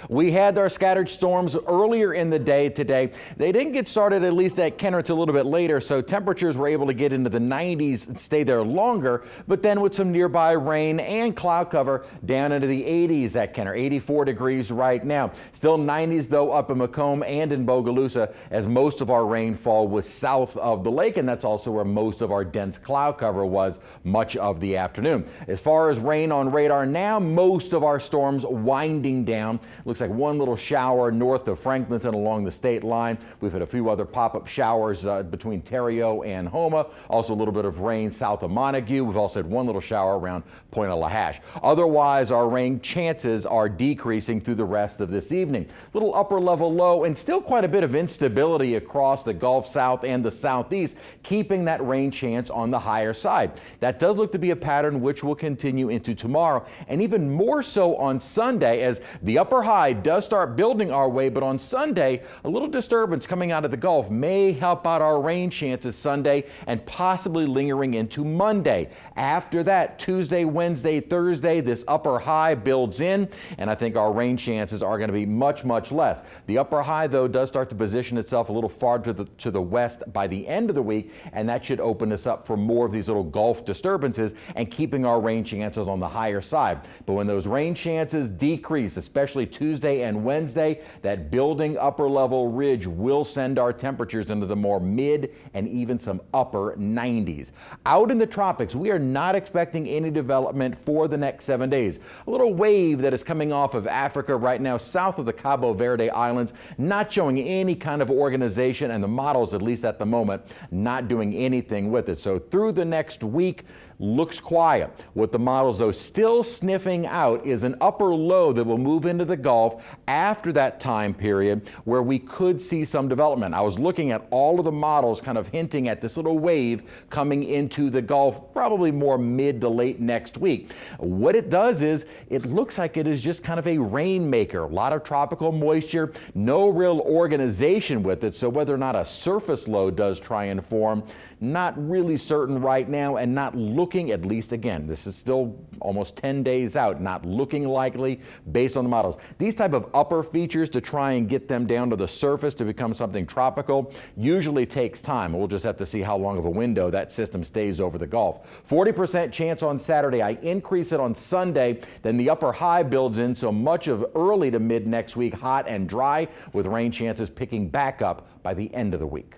We had our scattered storms earlier in the day today. They didn't get started, at least at Kenner, until a little bit later, so temperatures were able to get into the 90s and stay there longer, but then with some nearby rain and cloud cover down into the 80s at Kenner, 84 degrees right now. Still 90s though up in Macomb and in Bogalusa, as most of our rainfall was south of the lake, and that's also where most of our dense cloud cover was much of the afternoon. As far as rain on radar now, most of our storms winding down. Looks like one little shower north of Franklinton along the state line. We've had a few other pop-up showers between Terrio and Homa. Also a little bit of rain south of Montague. We've also had one little shower around Point of Lahash. Otherwise, our rain chances are decreasing through the rest of this evening. Little upper level low and still quite a bit of instability across the Gulf South and the southeast, keeping that rain chance on the higher side. That does look to be a pattern which will continue into tomorrow, and even more so on Sunday, as the upper high does start building our way. But on Sunday, a little disturbance coming out of the Gulf may help out our rain chances Sunday and possibly lingering into Monday. After that, Tuesday, Wednesday, Thursday, this upper high builds in, and I think our rain chances are going to be much, much less. The upper high, though, does start to position itself a little far to the west by the end of the week, and that should open us up for more of these little Gulf disturbances and keeping our rain chances on the higher side. But when those rain chances decrease, especially Tuesday and Wednesday, that building upper level ridge will send our temperatures into the more mid and even some upper 90s. Out in the tropics, we are not expecting any development for the next 7 days. A little wave that is coming off of Africa right now south of the Cabo Verde Islands, not showing any kind of organization, and the models, at least at the moment, not doing anything with it. So through the next week, looks quiet. What the models, though, still sniffing out is an upper low that will move into the Gulf after that time period where we could see some development. I was looking at all of the models kind of hinting at this little wave coming into the Gulf probably more mid to late next week. What it does is it looks like it is just kind of a rainmaker. A lot of tropical moisture, no real organization with it, so whether or not a surface low does try and form, not really certain right now, and not looking, at least again, this is still almost 10 days out, not looking likely based on the models. These type of upper features, to try and get them down to the surface to become something tropical, usually takes time. We'll just have to see how long of a window that system stays over the Gulf. 40% chance on Saturday. I increase it on Sunday. Then the upper high builds in, so much of early to mid next week hot and dry, with rain chances picking back up by the end of the week.